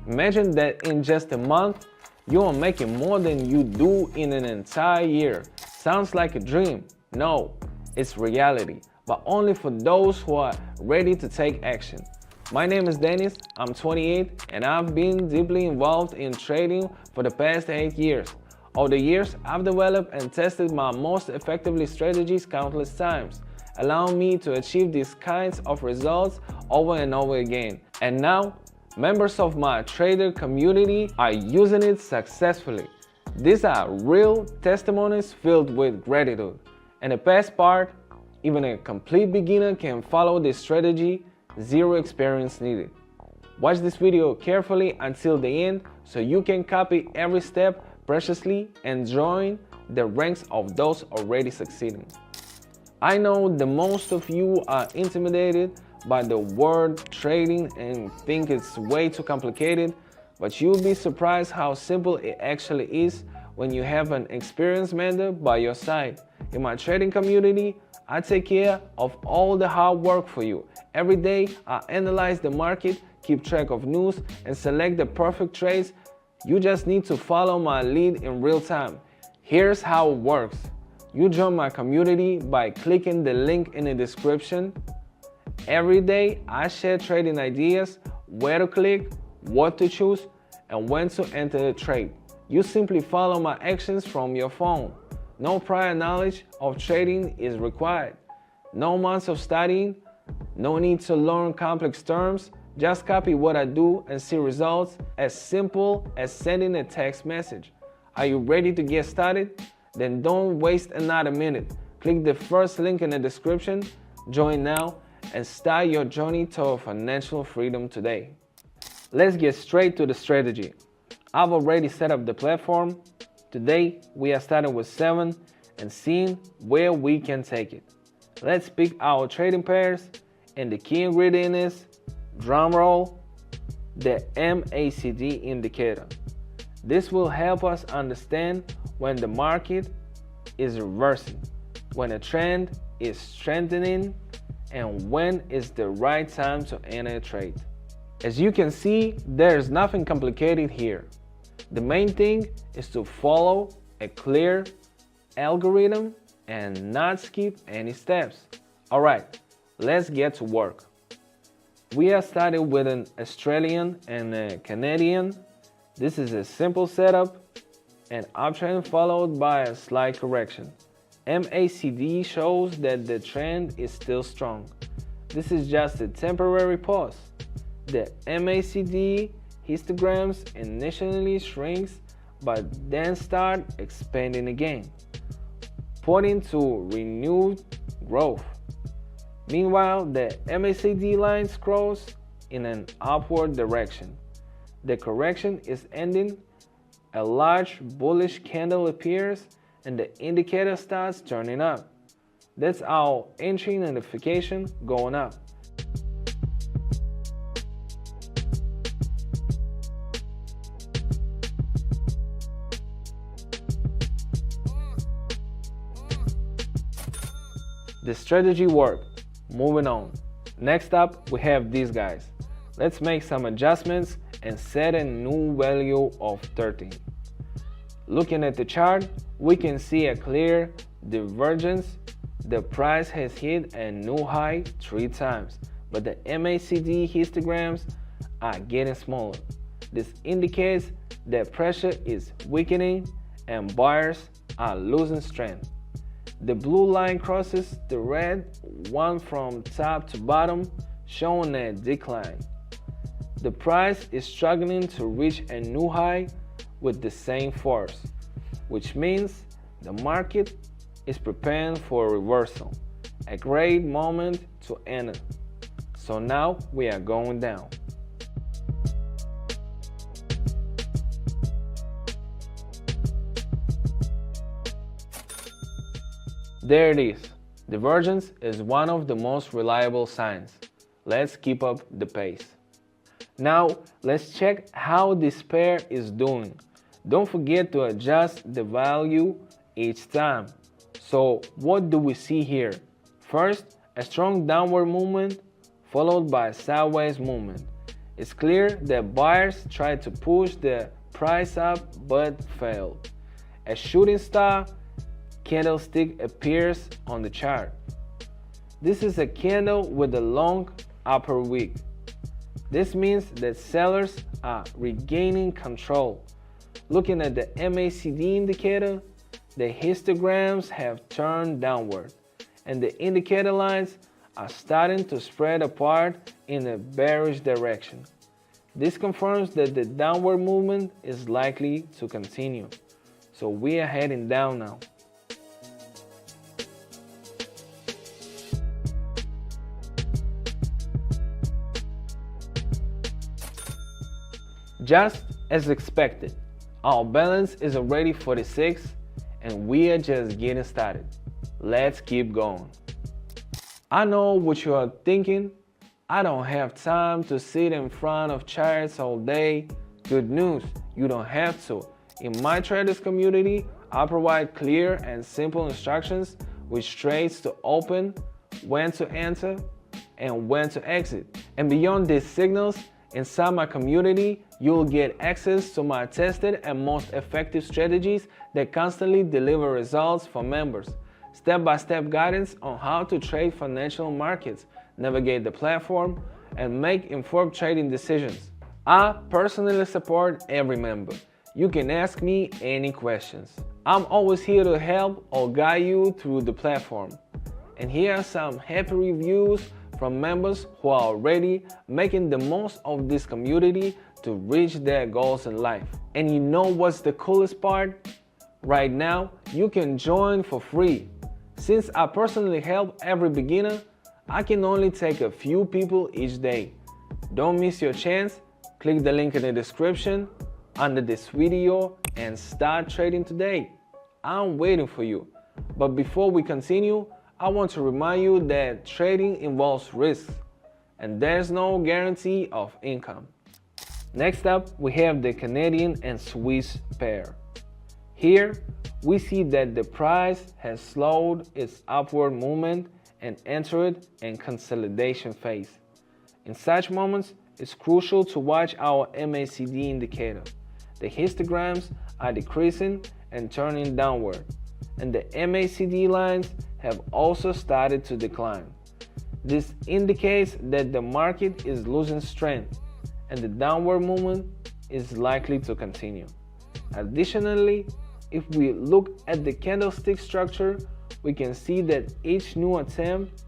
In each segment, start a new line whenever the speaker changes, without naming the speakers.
Imagine that in just a month, you are making more than you do in an entire year. Sounds like a dream. No, it's reality, but only for those who are ready to take action. My name is Dennis, I'm 28, and I've been deeply involved in trading for the past 8 years. Over the years, I've developed and tested my most effectively strategies countless times, allowing me to achieve these kinds of results over and over again. And now, members of my trader community are using it successfully. These are real testimonies filled with gratitude. And the best part, even a complete beginner can follow this strategy, zero experience needed. Watch this video carefully until the end so you can copy every step preciously and join the ranks of those already succeeding. I know that most of you are intimidated by the word trading and think it's way too complicated, but you'll be surprised how simple it actually is when you have an experienced mentor by your side. In my trading community, I take care of all the hard work for you. Every day, I analyze the market, keep track of news, and select the perfect trades. You just need to follow my lead in real time. Here's how it works. You join my community by clicking the link in the description. Every day, I share trading ideas, where to click, what to choose, and when to enter the trade. You simply follow my actions from your phone. No prior knowledge of trading is required. No months of studying. No need to learn complex terms. Just copy what I do and see results as simple as sending a text message. Are you ready to get started? Then don't waste another minute. Click the first link in the description, join now, and start your journey toward financial freedom today. Let's get straight to the strategy. I've already set up the platform. Today, we are starting with 7 and seeing where we can take it. Let's pick our trading pairs, and the key ingredient is, drumroll, the MACD indicator. This will help us understand when the market is reversing, when a trend is strengthening, and when is the right time to enter a trade. As you can see, there's nothing complicated here. The main thing is to follow a clear algorithm and not skip any steps. Alright, let's get to work. We are starting with an Australian and a Canadian. This is a simple setup, an uptrend followed by a slight correction. MACD shows that the trend is still strong. This is just a temporary pause. The MACD histograms initially shrinks but then start expanding again, pointing to renewed growth. Meanwhile, the MACD line scrolls in an upward direction. The correction is ending, a large bullish candle appears, and the indicator starts turning up. That's our entry notification going up. The strategy worked. Moving on. Next up, we have these guys. Let's make some adjustments and set a new value of 13. Looking at the chart, we can see a clear divergence. The price has hit a new high 3 times, but the MACD histograms are getting smaller. This indicates that pressure is weakening and buyers are losing strength. The blue line crosses the red one from top to bottom, showing a decline. The price is struggling to reach a new high with the same force, which means the market is preparing for a reversal, a great moment to enter. So now we are going down. There it is. Divergence is one of the most reliable signs. Let's keep up the pace. Now let's check how this pair is doing. Don't forget to adjust the value each time. So what do we see here? First, a strong downward movement followed by a sideways movement. It's clear that buyers tried to push the price up but failed. A shooting star candlestick appears on the chart. This is a candle with a long upper wick. This means that sellers are regaining control. Looking at the MACD indicator, the histograms have turned downward, and the indicator lines are starting to spread apart in a bearish direction. This confirms that the downward movement is likely to continue. So we are heading down now. Just as expected, our balance is already 46 and we are just getting started. Let's keep going. I know what you are thinking. I don't have time to sit in front of charts all day. Good news, you don't have to. In my traders community, I provide clear and simple instructions which trades to open, when to enter, and when to exit. And beyond these signals, inside my community, you'll get access to my tested and most effective strategies that constantly deliver results for members. Step-by-step guidance on how to trade financial markets, navigate the platform, and make informed trading decisions. I personally support every member. You can ask me any questions. I'm always here to help or guide you through the platform. And here are some happy reviews from members who are already making the most of this community to reach their goals in life. And you know what's the coolest part? Right now, you can join for free. Since I personally help every beginner, I can only take a few people each day. Don't miss your chance. Click the link in the description under this video and start trading today. I'm waiting for you. But before we continue, I want to remind you that trading involves risks and there's no guarantee of income. Next up, we have the Canadian and Swiss pair. Here, we see that the price has slowed its upward movement and entered a consolidation phase. In such moments, it's crucial to watch our MACD indicator. The histograms are decreasing and turning downward, and the MACD lines have also started to decline. This indicates that the market is losing strength and the downward movement is likely to continue. Additionally, if we look at the candlestick structure, we can see that each new attempt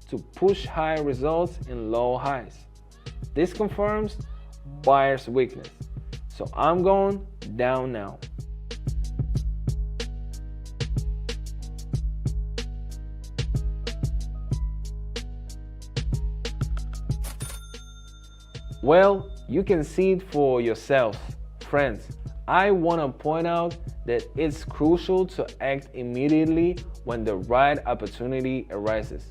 to push higher results in low highs. This confirms buyer's weakness. So I'm going down now. Well, you can see it for yourself. Friends, I want to point out that it's crucial to act immediately when the right opportunity arises.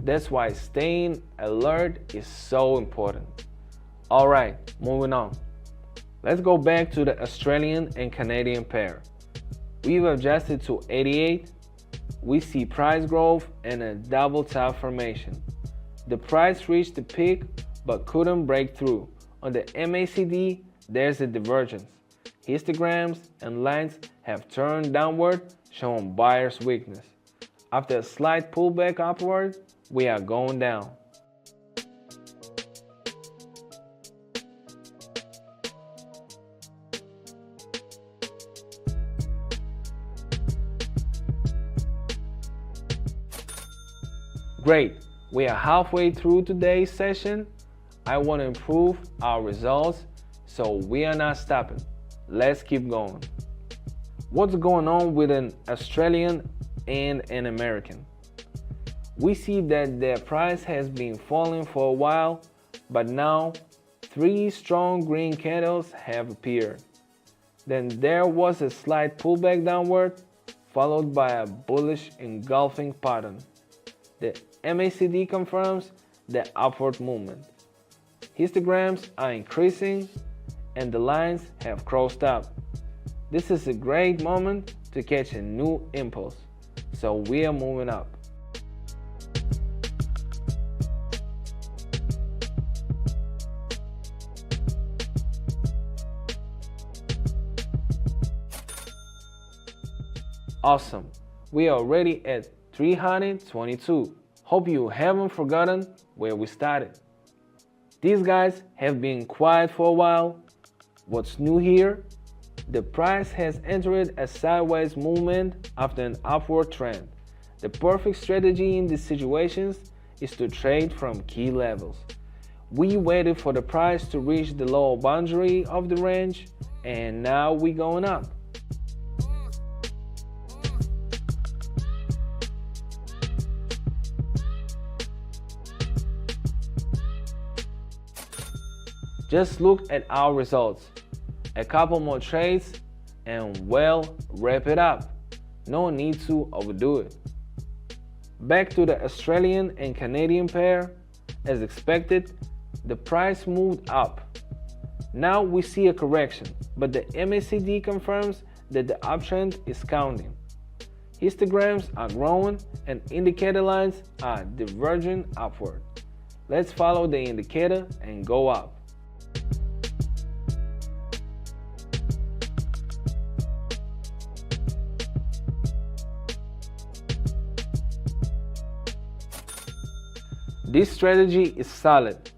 That's why staying alert is so important. Alright, moving on. Let's go back to the Australian and Canadian pair. We've adjusted to 88. We see price growth and a double top formation. The price reached the peak but couldn't break through. On the MACD, there's a divergence. Histograms and lines have turned downward, showing buyer's weakness. After a slight pullback upward, we are going down. Great, we are halfway through today's session. I want to improve our results, so we are not stopping. Let's keep going. What's going on with an Australian and an American? We see that their price has been falling for a while, but now 3 strong green candles have appeared. Then there was a slight pullback downward, followed by a bullish engulfing pattern. The MACD confirms the upward movement. Histograms are increasing and the lines have crossed up. This is a great moment to catch a new impulse, so we are moving up. Awesome. We are already at 322. Hope you haven't forgotten where we started. These guys have been quiet for a while. What's new here? The price has entered a sideways movement after an upward trend. The perfect strategy in these situations is to trade from key levels. We waited for the price to reach the lower boundary of the range, and now we're going up. Just look at our results. A couple more trades and well, wrap it up. No need to overdo it. Back to the Australian and Canadian pair. As expected, the price moved up. Now we see a correction, but the MACD confirms that the uptrend is counting. Histograms are growing and indicator lines are diverging upward. Let's follow the indicator and go up. This strategy is solid.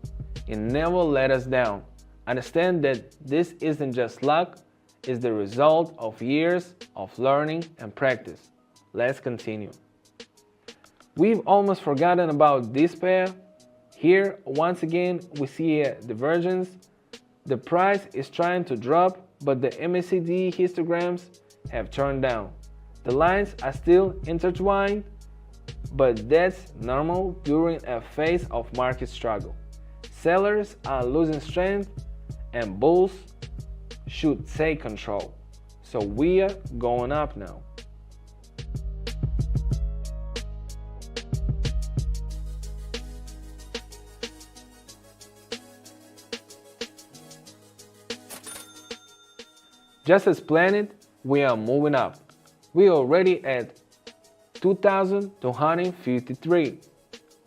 It never let us down. Understand that this isn't just luck, it's the result of years of learning and practice. Let's continue. We've almost forgotten about this pair. Here, once again, we see a divergence. The price is trying to drop, but the MACD histograms have turned down. The lines are still intertwined, but that's normal during a phase of market struggle. Sellers are losing strength and bulls should take control. So we are going up now. Just as planned, we are moving up. We are already at 2,253.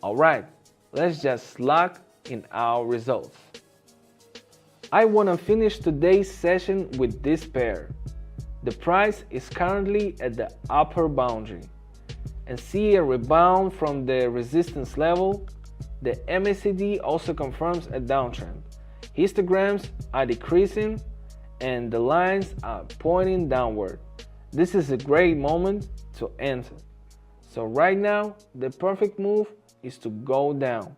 Alright, let's just lock in our results. I want to finish today's session with this pair. The price is currently at the upper boundary and see a rebound from the resistance level. The MACD also confirms a downtrend. Histograms are decreasing and the lines are pointing downward. This is a great moment to enter. So right now, the perfect move is to go down.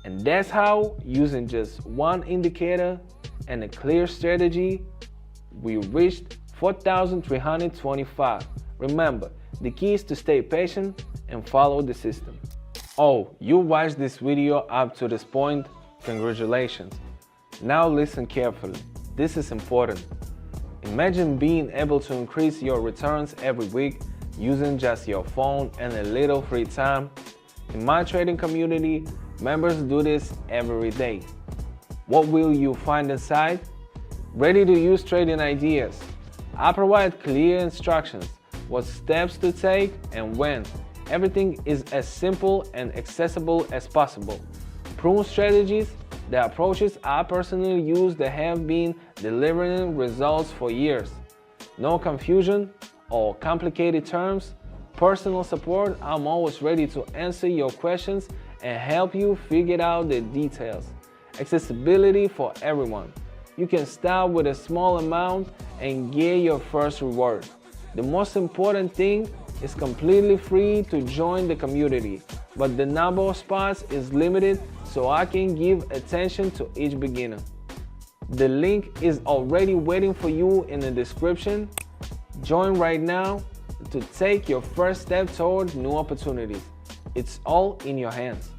And that's how, using just one indicator and a clear strategy, we reached 4,325. Remember, the key is to stay patient and follow the system. Oh, you watched this video up to this point? Congratulations. Now listen carefully. This is important. Imagine being able to increase your returns every week using just your phone and a little free time. In my trading community, members do this every day. What will you find inside? Ready-to-use trading ideas. I provide clear instructions, what steps to take and when. Everything is as simple and accessible as possible. Proven strategies, the approaches I personally use that have been delivering results for years. No confusion or complicated terms. Personal support, I'm always ready to answer your questions and help you figure out the details. Accessibility for everyone. You can start with a small amount and get your first reward. The most important thing is completely free to join the community, but the number of spots is limited so I can give attention to each beginner. The link is already waiting for you in the description. Join right now to take your first step toward new opportunities. It's all in your hands.